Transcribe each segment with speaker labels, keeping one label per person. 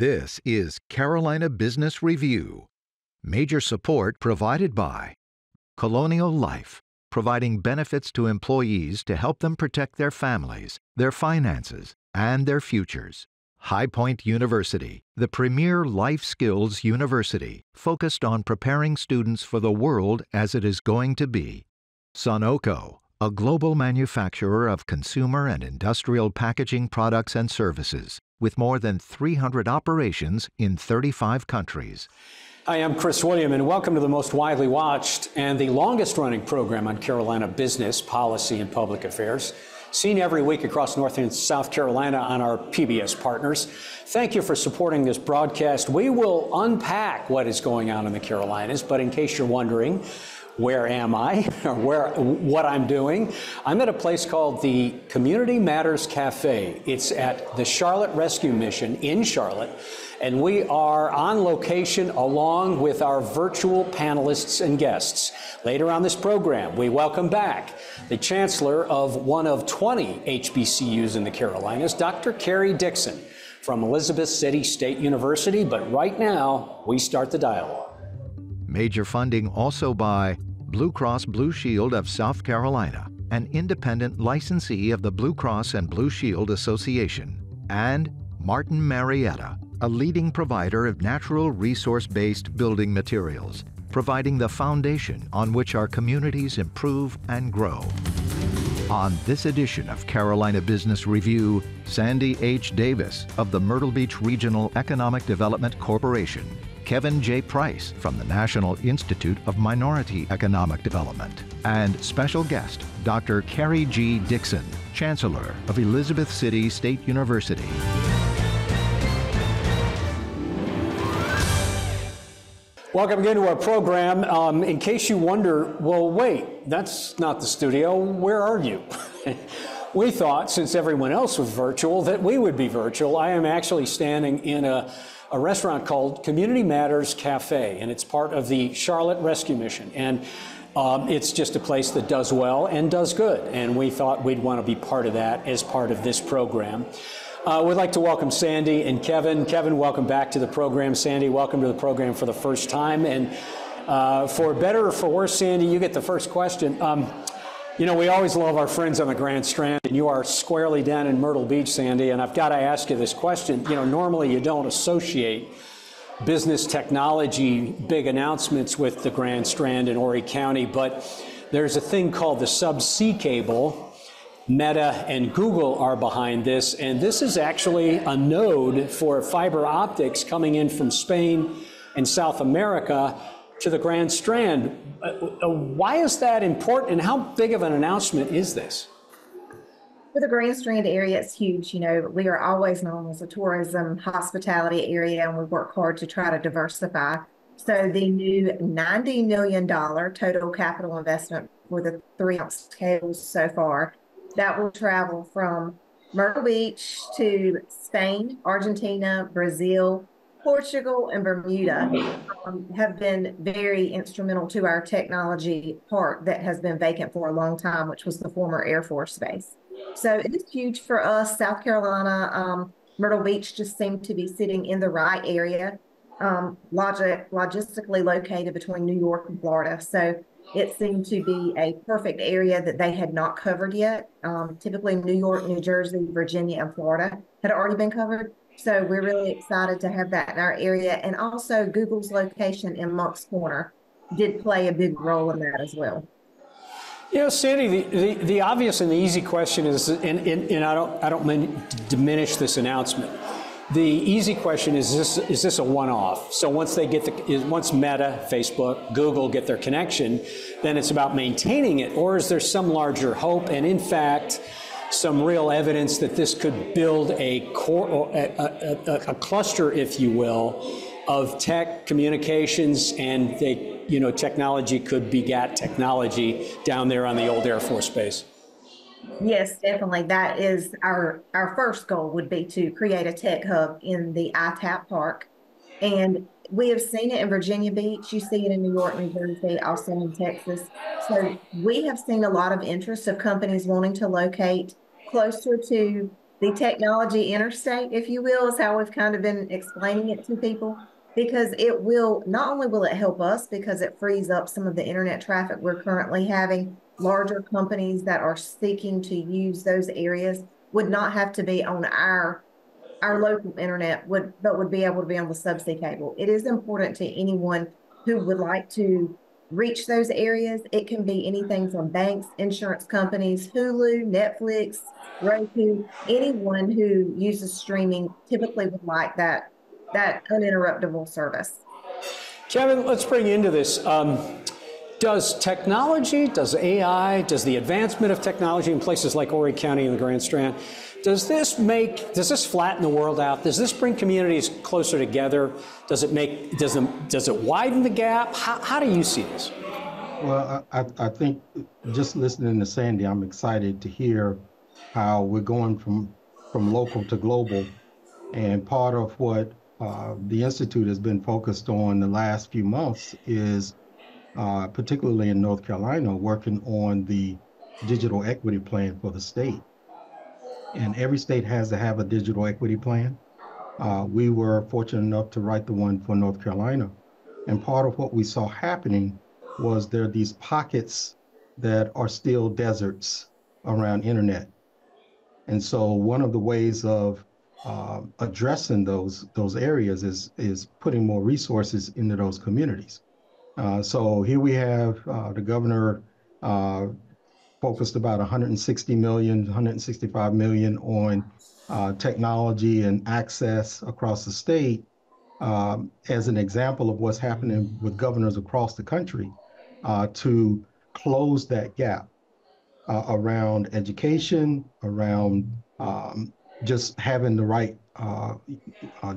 Speaker 1: This is Carolina Business Review. Major support provided by Colonial Life, providing benefits to employees to help them protect their families, their finances, and their futures. High Point University, the premier life skills university focused on preparing students for the world as it is going to be. Sunoco, a global manufacturer of consumer and industrial packaging products and services, with more than 300 operations in 35 countries.
Speaker 2: Hi, I'm Chris William, and welcome to the most widely watched and the longest-running program on Carolina business, policy, and public affairs, seen every week across North and South Carolina on our PBS partners. Thank you for supporting this broadcast. We will unpack what is going on in the Carolinas, but in case you're wondering, where am I, or what I'm doing? I'm at a place called the Community Matters Cafe. It's at the Charlotte Rescue Mission in Charlotte, and we are on location along with our virtual panelists and guests. Later on this program, we welcome back the Chancellor of one of 20 HBCUs in the Carolinas, Dr. Karrie Dixon from Elizabeth City State University. But right now, we start the dialogue.
Speaker 1: Major funding also by Blue Cross Blue Shield of South Carolina, an independent licensee of the Blue Cross and Blue Shield Association, and Martin Marietta, a leading provider of natural resource-based building materials, providing the foundation on which our communities improve and grow. On this edition of Carolina Business Review, Sandy H. Davis of the Myrtle Beach Regional Economic Development Corporation, Kevin J. Price from the National Institute of Minority Economic Development, and special guest Dr. Karrie G. Dixon, Chancellor of Elizabeth City State University.
Speaker 2: Welcome again to our program. In case you wonder, well, wait, that's not the studio. Where are you? We thought, since everyone else was virtual, that we would be virtual. I am actually standing in a restaurant called Community Matters Cafe, and it's part of the Charlotte Rescue Mission. And it's just a place that does well and does good. And we thought we'd want to be part of that as part of this program. We'd like to welcome Sandy and Kevin. Kevin, welcome back to the program. Sandy, welcome to the program for the first time. And for better or for worse, Sandy, you get the first question. You know, we always love our friends on the Grand Strand, and you are squarely down in Myrtle Beach, Sandy, and I've got to ask you this question. You know, normally you don't associate business technology big announcements with the Grand Strand in Horry County, but there's a thing called the subsea cable. Meta and Google are behind this, and this is actually a node for fiber optics coming in from Spain and South America to the Grand Strand. Why is that important, and how big of an announcement is this?
Speaker 3: For the Grand Strand area, it's huge. You know, we are always known as a tourism hospitality area, and we work hard to try to diversify. So the new $90 million total capital investment for the 3-ounce cables so far, that will travel from Myrtle Beach to Spain, Argentina, Brazil, Portugal, and Bermuda have been very instrumental to our technology park that has been vacant for a long time, which was the former Air Force Base. So it is huge for us. South Carolina, Myrtle Beach just seemed to be sitting in the right area, logistically located between New York and Florida. So it seemed to be a perfect area that they had not covered yet. Typically New York, New Jersey, Virginia, and Florida had already been covered. So we're really excited to have that in our area. And also Google's location in Moncks Corner did play a big role in that as well.
Speaker 2: You know, Sandy, the obvious and the easy question is, and I don't mean to diminish this announcement. The easy question is this a one-off? So once they get once Meta, Facebook, Google get their connection, then it's about maintaining it, or is there some larger hope and in fact some real evidence that this could build a cluster, if you will, of tech communications, and technology could begat technology down there on the old Air Force Base?
Speaker 3: Yes, definitely. That is our first goal, would be to create a tech hub in the ITAP Park. And we have seen it in Virginia Beach. You see it in New York, New Jersey, also in Texas. So we have seen a lot of interest of companies wanting to locate closer to the technology interstate, if you will, is how we've kind of been explaining it to people. Because it will, not only will it help us because it frees up some of the internet traffic we're currently having, larger companies that are seeking to use those areas would not have to be on our local internet but would be able to be on the subsea cable. It is important to anyone who would like to reach those areas. It can be anything from banks, insurance companies, Hulu, Netflix, Roku. Anyone who uses streaming typically would like that uninterruptible service.
Speaker 2: Kevin, let's bring you into this. Does technology, does AI, does the advancement of technology in places like Horry County and the Grand Strand, does this flatten the world out? Does this bring communities closer together? Does it widen the gap? How do you see this?
Speaker 4: Well, I think just listening to Sandy, I'm excited to hear how we're going from local to global. And part of what the Institute has been focused on the last few months is, particularly in North Carolina, working on the digital equity plan for the state. And every state has to have a digital equity plan. We were fortunate enough to write the one for North Carolina. And part of what we saw happening was there are these pockets that are still deserts around internet. And so one of the ways of addressing those areas is putting more resources into those communities. So here we have the governor focused about 160 million, 165 million on technology and access across the state, as an example of what's happening with governors across the country to close that gap around education, around just having the right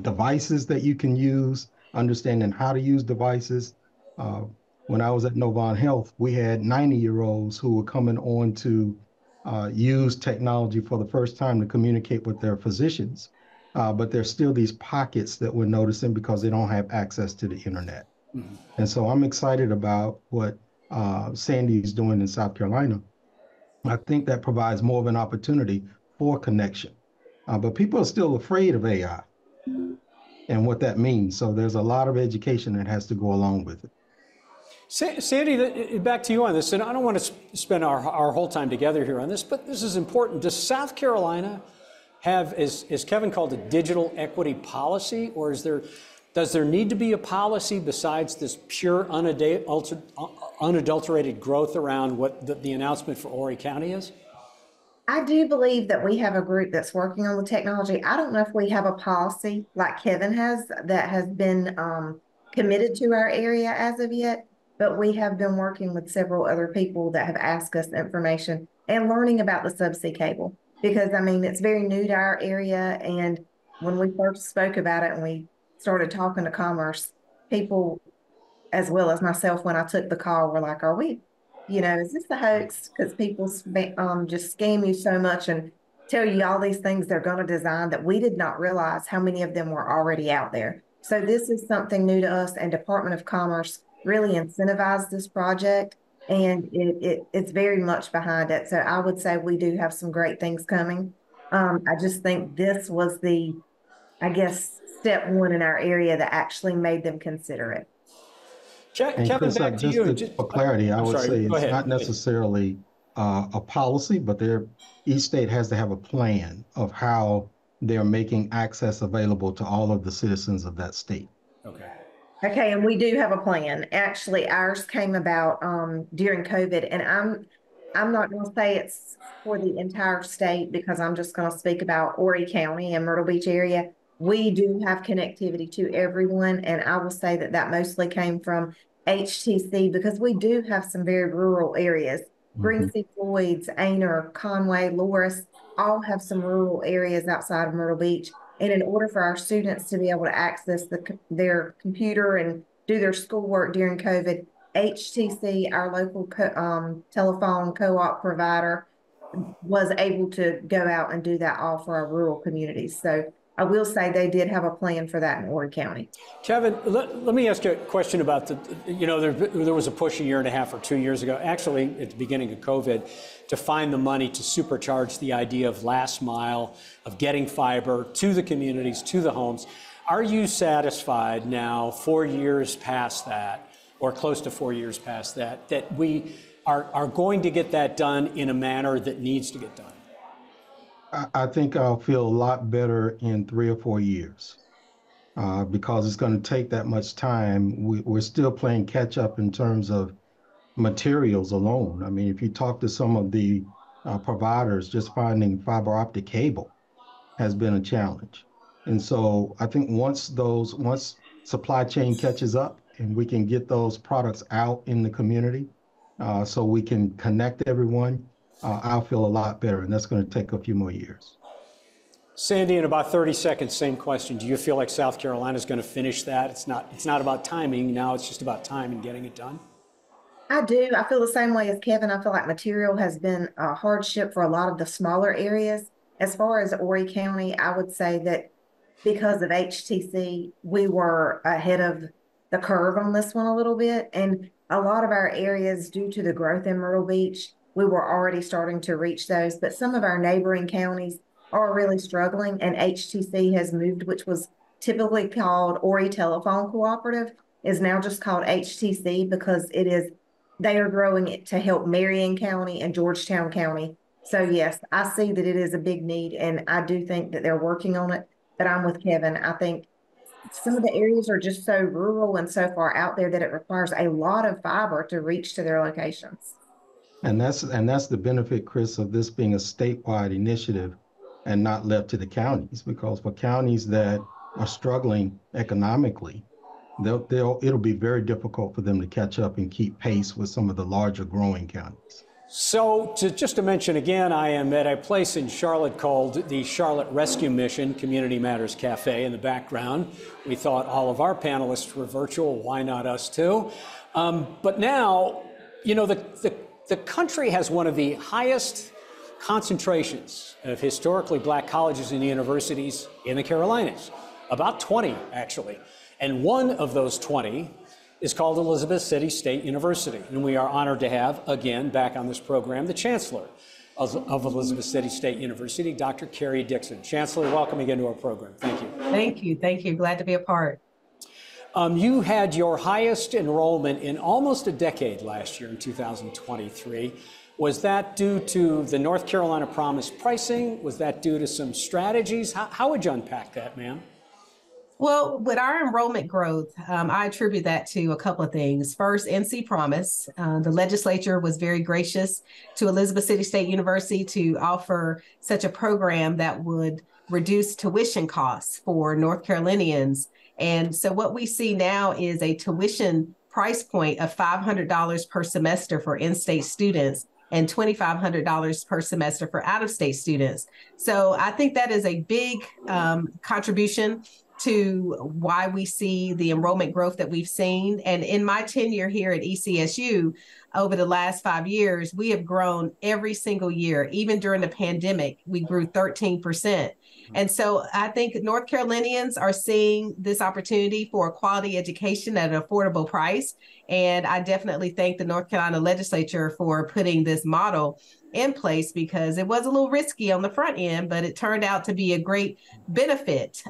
Speaker 4: devices that you can use, understanding how to use devices. When I was at Novant Health, we had 90-year-olds who were coming on to use technology for the first time to communicate with their physicians. But there's still these pockets that we're noticing because they don't have access to the internet. Mm-hmm. And so I'm excited about what Sandy is doing in South Carolina. I think that provides more of an opportunity for connection. But people are still afraid of AI and what that means. So there's a lot of education that has to go along with it.
Speaker 2: Sandy, back to you on this, and I don't want to spend our whole time together here on this, but this is important. Does South Carolina have, as Kevin called it, digital equity policy, or does there need to be a policy besides this pure unadulterated growth around what the announcement for Horry County is?
Speaker 3: I do believe that we have a group that's working on the technology. I don't know if we have a policy like Kevin has that has been committed to our area as of yet, but we have been working with several other people that have asked us information and learning about the subsea cable. Because, I mean, it's very new to our area. And when we first spoke about it and we started talking to Commerce, people, as well as myself, when I took the call, were like, is this a hoax? Because people just scam you so much and tell you all these things they're going to design that we did not realize how many of them were already out there. So this is something new to us, and Department of Commerce really incentivized this project, and it's very much behind it. So I would say we do have some great things coming. I just think this was step one in our area that actually made them consider it.
Speaker 4: And
Speaker 2: Kevin,
Speaker 4: Chris,
Speaker 2: back to you.
Speaker 4: For clarity, I would say it's not necessarily a policy, but each state has to have a plan of how they're making access available to all of the citizens of that state.
Speaker 3: Okay, and we do have a plan. Actually, ours came about during COVID, and I'm not going to say it's for the entire state because I'm just going to speak about Horry County and Myrtle Beach area. We do have connectivity to everyone, and I will say that mostly came from HTC because we do have some very rural areas. Mm-hmm. Green Sea Floyd's, Aner, Conway, Loris, all have some rural areas outside of Myrtle Beach. And in order for our students to be able to access their computer and do their schoolwork during COVID, HTC, our local telephone co-op provider, was able to go out and do that all for our rural communities. So I will say they did have a plan for that in Horry County.
Speaker 2: Kevin, let me ask you a question about there was a push a year and a half or 2 years ago, actually at the beginning of COVID, to find the money to supercharge the idea of last mile, of getting fiber to the communities, to the homes. Are you satisfied now, 4 years past that, or close to 4 years past that, that we are going to get that done in a manner that needs to get done?
Speaker 4: I think I'll feel a lot better in 3 or 4 years because it's going to take that much time. We're still playing catch up in terms of materials alone. I mean, if you talk to some of the providers, just finding fiber optic cable has been a challenge. And so I think once supply chain catches up and we can get those products out in the community so we can connect everyone, I'll feel a lot better. And that's going to take a few more years.
Speaker 2: Sandy, in about 30 seconds, same question. Do you feel like South Carolina is going to finish that? It's not about timing. Now it's just about time and getting it done.
Speaker 3: I do. I feel the same way as Kevin. I feel like material has been a hardship for a lot of the smaller areas. As far as Horry County, I would say that because of HTC, we were ahead of the curve on this one a little bit. And a lot of our areas, due to the growth in Myrtle Beach, we were already starting to reach those. But some of our neighboring counties are really struggling, and HTC has moved, which was typically called Horry Telephone Cooperative, is now just called HTC because they are growing it to help Marion County and Georgetown County. So yes, I see that it is a big need, and I do think that they're working on it. But I'm with Kevin. I think some of the areas are just so rural and so far out there that it requires a lot of fiber to reach to their locations.
Speaker 4: And that's the benefit, Chris, of this being a statewide initiative and not left to the counties, because for counties that are struggling economically, it'll be very difficult for them to catch up and keep pace with some of the larger growing counties.
Speaker 2: So just to mention again, I am at a place in Charlotte called the Charlotte Rescue Mission Community Matters Cafe in the background. We thought all of our panelists were virtual. Why not us too? But now, the country has one of the highest concentrations of historically black colleges and universities in the Carolinas, about 20 actually. And one of those 20 is called Elizabeth City State University. And we are honored to have, again, back on this program, the Chancellor of Elizabeth City State University, Dr. Karrie Dixon. Chancellor, welcome again to our program. Thank you.
Speaker 5: Thank you. Thank you. Glad to be a part.
Speaker 2: You had your highest enrollment in almost a decade last year in 2023. Was that due to the North Carolina Promise pricing? Was that due to some strategies? How would you unpack that, ma'am?
Speaker 5: Well, with our enrollment growth, I attribute that to a couple of things. First, NC Promise. The legislature was very gracious to Elizabeth City State University to offer such a program that would reduce tuition costs for North Carolinians. And so what we see now is a tuition price point of $500 per semester for in-state students and $2,500 per semester for out-of-state students. So I think that is a big contribution to why we see the enrollment growth that we've seen. And in my tenure here at ECSU, over the last 5 years, we have grown every single year. Even during the pandemic, we grew 13%. And so I think North Carolinians are seeing this opportunity for a quality education at an affordable price. And I definitely thank the North Carolina legislature for putting this model in place, because it was a little risky on the front end, but it turned out to be a great benefit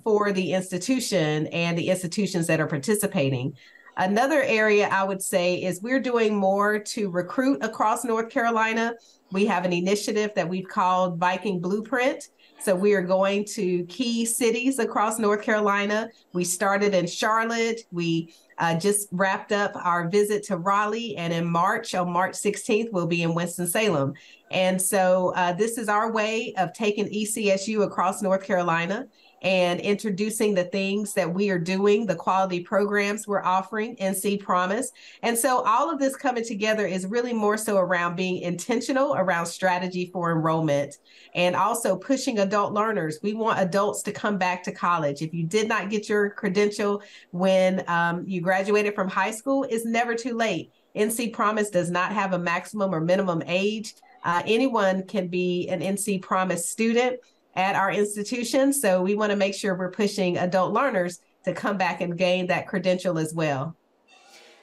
Speaker 5: for the institution and the institutions that are participating. Another area I would say is we're doing more to recruit across North Carolina. We have an initiative that we've called Viking Blueprint. So we are going to key cities across North Carolina. We started in Charlotte. We just wrapped up our visit to Raleigh. And on March 16th, we'll be in Winston-Salem. And so this is our way of taking ECSU across North Carolina and introducing the things that we are doing, the quality programs we're offering, NC Promise. And so all of this coming together is really more so around being intentional around strategy for enrollment and also pushing adult learners. We want adults to come back to college. If you did not get your credential when you graduated from high school, it's never too late. NC Promise does not have a maximum or minimum age. Anyone can be an NC Promise student. at our institution. So we want to make sure we're pushing adult learners to come back and gain that credential as well.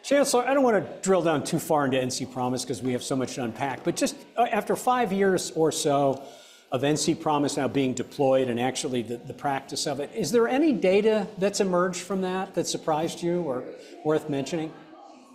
Speaker 2: Chancellor, I don't want to drill down too far into NC Promise because we have so much to unpack, but just after 5 years or so of NC Promise now being deployed and actually the practice of it, is there any data that's emerged from that that surprised you or worth mentioning?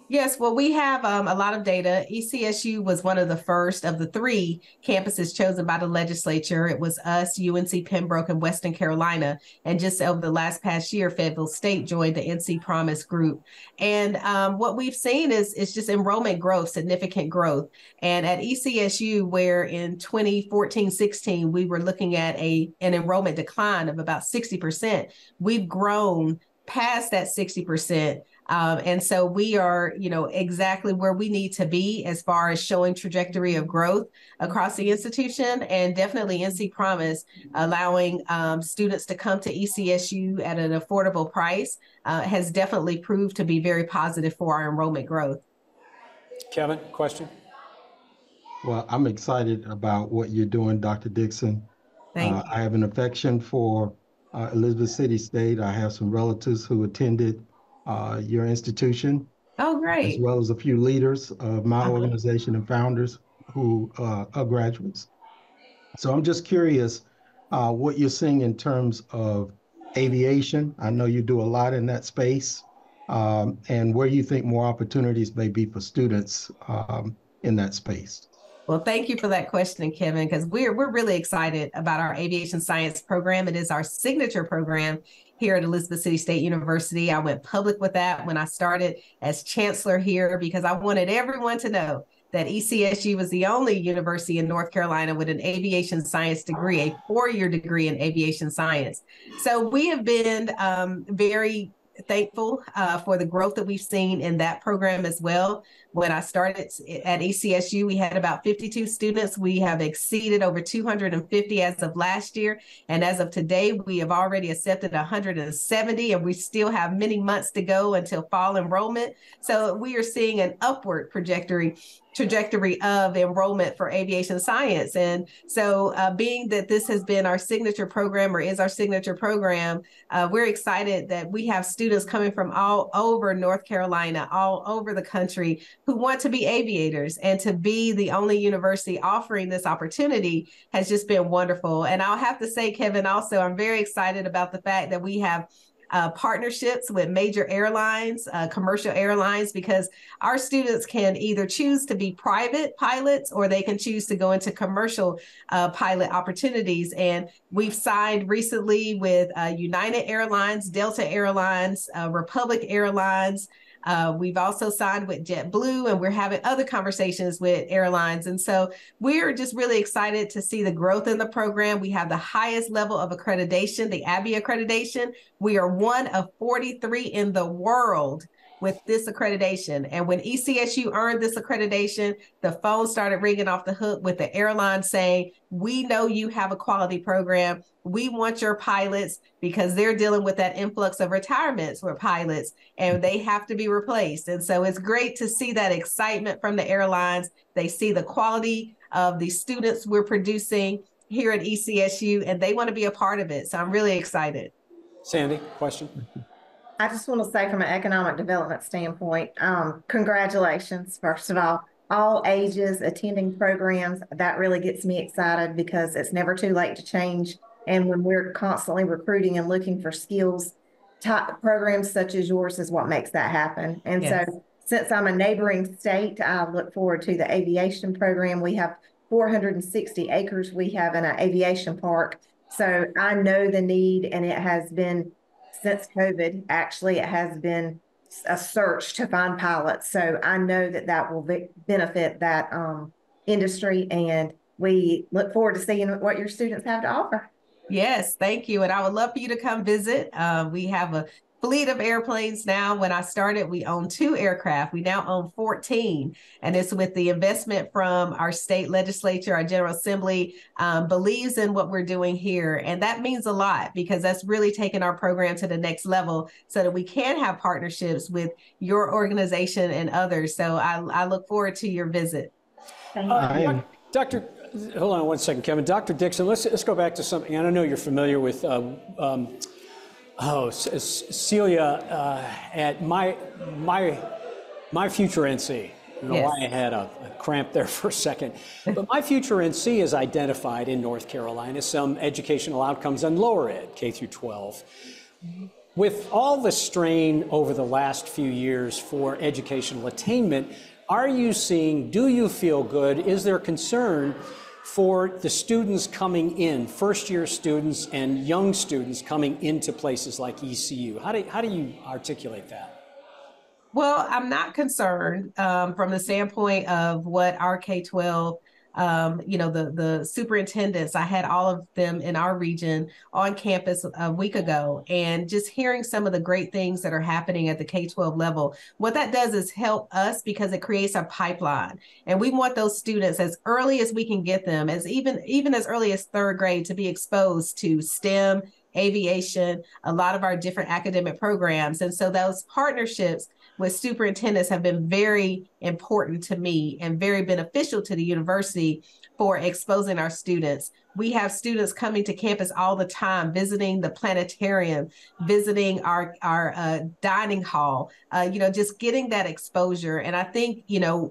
Speaker 5: Yes, well, we have a lot of data. ECSU was one of the first of the 3 campuses chosen by the legislature. It was us, UNC Pembroke, and Western Carolina. And just over the past year, Fayetteville State joined the NC Promise group. And what we've seen is just enrollment growth, significant growth. And at ECSU, where in 2014-16, we were looking at an enrollment decline of about 60%, we've grown past that 60%. And so we are, exactly where we need to be as far as showing trajectory of growth across the institution, and definitely NC Promise allowing students to come to ECSU at an affordable price has definitely proved to be very positive for our enrollment growth.
Speaker 2: Kevin, question?
Speaker 4: Well, I'm excited about what you're doing, Dr. Dixon.
Speaker 5: Thank you.
Speaker 4: I have an affection for Elizabeth City State. I have some relatives who attended your institution.
Speaker 5: Oh, great.
Speaker 4: As well as a few leaders of my organization and founders who are graduates. So I'm just curious what you're seeing in terms of aviation. I know you do a lot in that space, and where you think more opportunities may be for students in that space.
Speaker 5: Well, thank you for that question, Kevin, because we're really excited about our aviation science program. It is our signature program here at Elizabeth City State University. I went public with that when I started as chancellor here because I wanted everyone to know that ECSU was the only university in North Carolina with an aviation science degree, a 4-year degree in aviation science. So we have been very thankful for the growth that we've seen in that program as well. When I started at ECSU, we had about 52 students. We have exceeded over 250 as of last year. And as of today, we have already accepted 170, and we still have many months to go until fall enrollment. So we are seeing an upward trajectory of enrollment for aviation science. And so being that this has been our signature program, or is our signature program, we're excited that we have students coming from all over North Carolina, all over the country, who want to be aviators. And to be the only university offering this opportunity has just been wonderful. And I'll have to say, Kevin, also, I'm very excited about the fact that we have partnerships with major airlines, commercial airlines, because our students can either choose to be private pilots or they can choose to go into commercial pilot opportunities. And we've signed recently with United Airlines, Delta Airlines, Republic Airlines. We've also signed with JetBlue, and we're having other conversations with airlines. And so we're just really excited to see the growth in the program. We have the highest level of accreditation, the AVIA accreditation. We are one of 43 in the world with this accreditation. And when ECSU earned this accreditation, the phone started ringing off the hook with the airline saying, we know you have a quality program. We want your pilots, because they're dealing with that influx of retirements for pilots, and they have to be replaced. And so it's great to see that excitement from the airlines. They see the quality of the students we're producing here at ECSU, and they want to be a part of it. So I'm really excited.
Speaker 2: Sandy, question?
Speaker 3: I just want to say, from an economic development standpoint, congratulations, first of all ages attending programs. That really gets me excited because it's never too late to change. And when we're constantly recruiting and looking for skills, programs such as yours is what makes that happen. And
Speaker 5: yes.
Speaker 3: So since I'm a neighboring state, I look forward to the aviation program. We have 460 acres we have in an aviation park. So I know the need, and it has been, since COVID, actually, it has been a search to find pilots. So I know that that will benefit that industry, and we look forward to seeing what your students have to offer.
Speaker 5: Yes, thank you. And I would love for you to come visit. We have a fleet of airplanes now. When I started, we owned 2 aircraft. We now own 14. And it's with the investment from our state legislature. Our General Assembly believes in what we're doing here. And that means a lot, because that's really taken our program to the next level so that we can have partnerships with your organization and others. So I look forward to your visit.
Speaker 3: Thank you.
Speaker 2: Dr. hold on one second, Kevin. Dr. Dixon, let's go back to something. And I know you're familiar with Celia at my future NC. I don't know why I had a cramp there for a second. But my future NC has identified in North Carolina some educational outcomes on lower ed, K through 12. With all the strain over the last few years for educational attainment, do you feel good? Is there concern for the students coming in, first-year students and young students coming into places like ECU? How do you articulate that?
Speaker 5: Well, I'm not concerned from the standpoint of what our K-12, the superintendents, I had all of them in our region on campus a week ago, and just hearing some of the great things that are happening at the K-12 level. What that does is help us because it creates a pipeline. And we want those students as early as we can get them, as even as early as third grade, to be exposed to STEM, aviation, a lot of our different academic programs. And so those partnerships with superintendents have been very important to me and very beneficial to the university for exposing our students. We have students coming to campus all the time, visiting the planetarium, visiting our dining hall, just getting that exposure. And I think,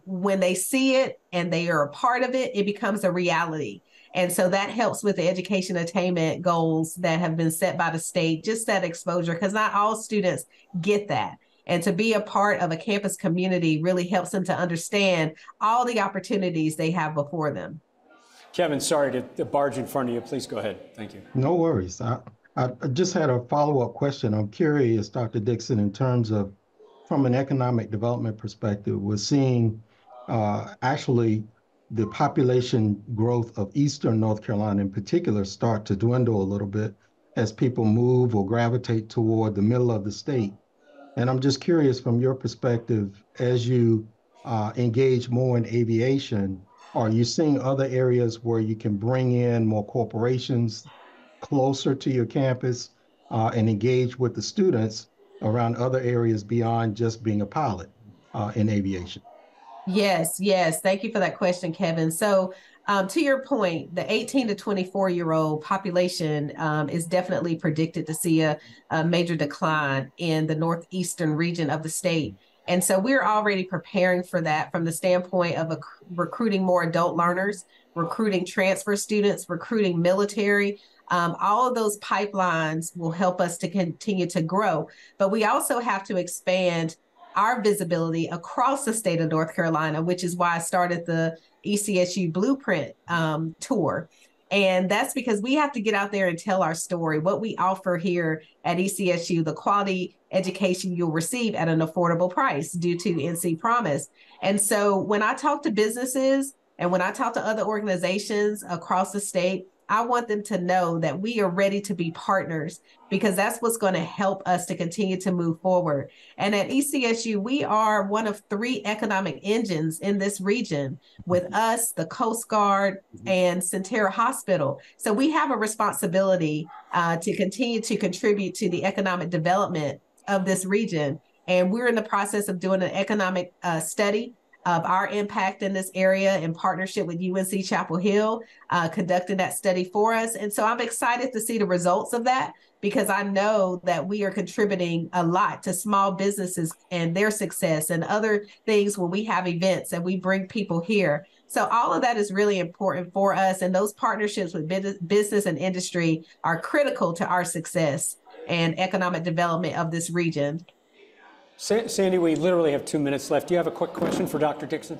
Speaker 5: when they see it and they are a part of it, it becomes a reality. And so that helps with the education attainment goals that have been set by the state, just that exposure, because not all students get that. And to be a part of a campus community really helps them to understand all the opportunities they have before them.
Speaker 2: Kevin, sorry to barge in front of you. Please go ahead. Thank you.
Speaker 4: No worries. I just had a follow-up question. I'm curious, Dr. Dixon, in terms of, from an economic development perspective, we're seeing actually the population growth of Eastern North Carolina in particular start to dwindle a little bit as people move or gravitate toward the middle of the state. And I'm just curious, from your perspective, as you engage more in aviation, are you seeing other areas where you can bring in more corporations closer to your campus and engage with the students around other areas beyond just being a pilot in aviation?
Speaker 5: Yes. Thank you for that question, Kevin. So to your point, the 18 to 24-year-old population is definitely predicted to see a major decline in the northeastern region of the state. And so we're already preparing for that from the standpoint of recruiting more adult learners, recruiting transfer students, recruiting military. All of those pipelines will help us to continue to grow. But we also have to expand our visibility across the state of North Carolina, which is why I started the ECSU Blueprint tour. And that's because we have to get out there and tell our story, what we offer here at ECSU, the quality education you'll receive at an affordable price due to NC Promise. And so when I talk to businesses and when I talk to other organizations across the state, I want them to know that we are ready to be partners because that's what's going to help us to continue to move forward. And at ECSU, we are one of 3 economic engines in this region with us, the Coast Guard, and Centera Hospital. So we have a responsibility to continue to contribute to the economic development of this region. And we're in the process of doing an economic study of our impact in this area in partnership with UNC Chapel Hill, conducting that study for us. And so I'm excited to see the results of that because I know that we are contributing a lot to small businesses and their success and other things when we have events and we bring people here. So all of that is really important for us. And those partnerships with business and industry are critical to our success and economic development of this region.
Speaker 2: Sandy, we literally have 2 minutes left. Do you have a quick question for Dr. Dixon?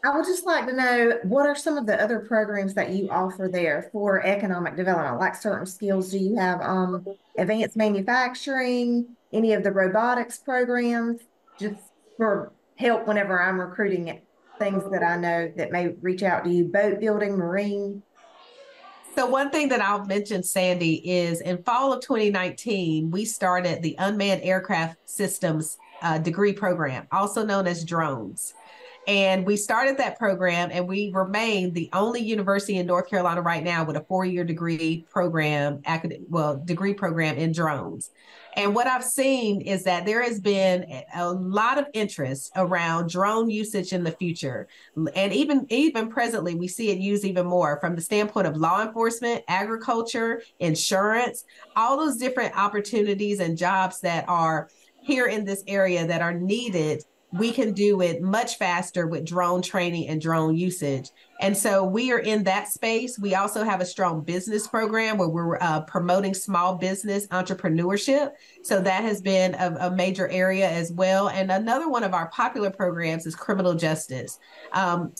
Speaker 3: I would just like to know, what are some of the other programs that you offer there for economic development, like certain skills? Do you have advanced manufacturing, any of the robotics programs, just for help whenever I'm recruiting things that I know that may reach out to you, boat building, marine?
Speaker 5: So one thing that I'll mention, Sandy, is in fall of 2019, we started the Unmanned Aircraft Systems degree program, also known as drones. And we started that program, and we remain the only university in North Carolina right now with a 4-year degree program, degree program in drones. And what I've seen is that there has been a lot of interest around drone usage in the future. And even presently, we see it used even more from the standpoint of law enforcement, agriculture, insurance, all those different opportunities and jobs that are here in this area that are needed. We can do it much faster with drone training and drone usage. And so we are in that space. We also have a strong business program where we're promoting small business entrepreneurship. So that has been a major area as well. And another one of our popular programs is criminal justice.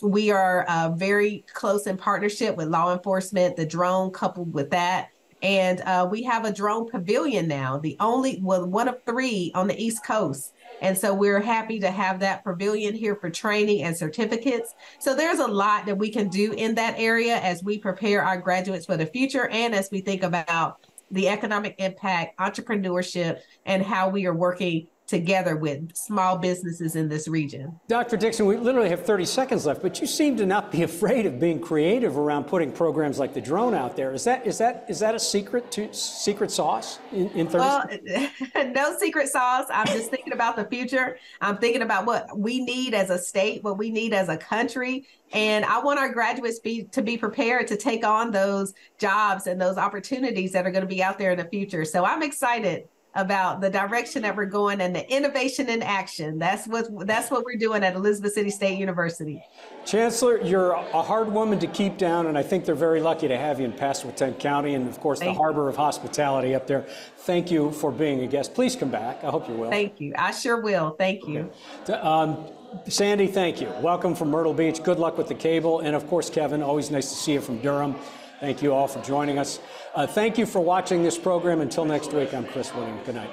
Speaker 5: We are very close in partnership with law enforcement, the drone coupled with that. And we have a drone pavilion now, one of 3 on the East Coast. And so we're happy to have that pavilion here for training and certificates. So there's a lot that we can do in that area as we prepare our graduates for the future and as we think about the economic impact, entrepreneurship, and how we are working together with small businesses in this region.
Speaker 2: Dr. Dixon, we literally have 30 seconds left, but you seem to not be afraid of being creative around putting programs like the drone out there. Is that a secret sauce in 30 seconds?
Speaker 5: Well, no secret sauce. I'm just thinking about the future. I'm thinking about what we need as a state, what we need as a country. And I want our graduates to be prepared to take on those jobs and those opportunities that are going to be out there in the future. So I'm excited about the direction that we're going and the innovation in action. That's what we're doing at Elizabeth City State University.
Speaker 2: Chancellor, you're a hard woman to keep down, and I think they're very lucky to have you in Pasquotank County and, of course, the harbor of hospitality up there. Thank you for being a guest. Please come back. I hope you will.
Speaker 5: Thank you. I sure will. Thank you.
Speaker 2: Sandy, thank you. Welcome from Myrtle Beach. Good luck with the cable. And, of course, Kevin, always nice to see you from Durham. Thank you all for joining us. Thank you for watching this program. Until next week, I'm Chris William. Good night.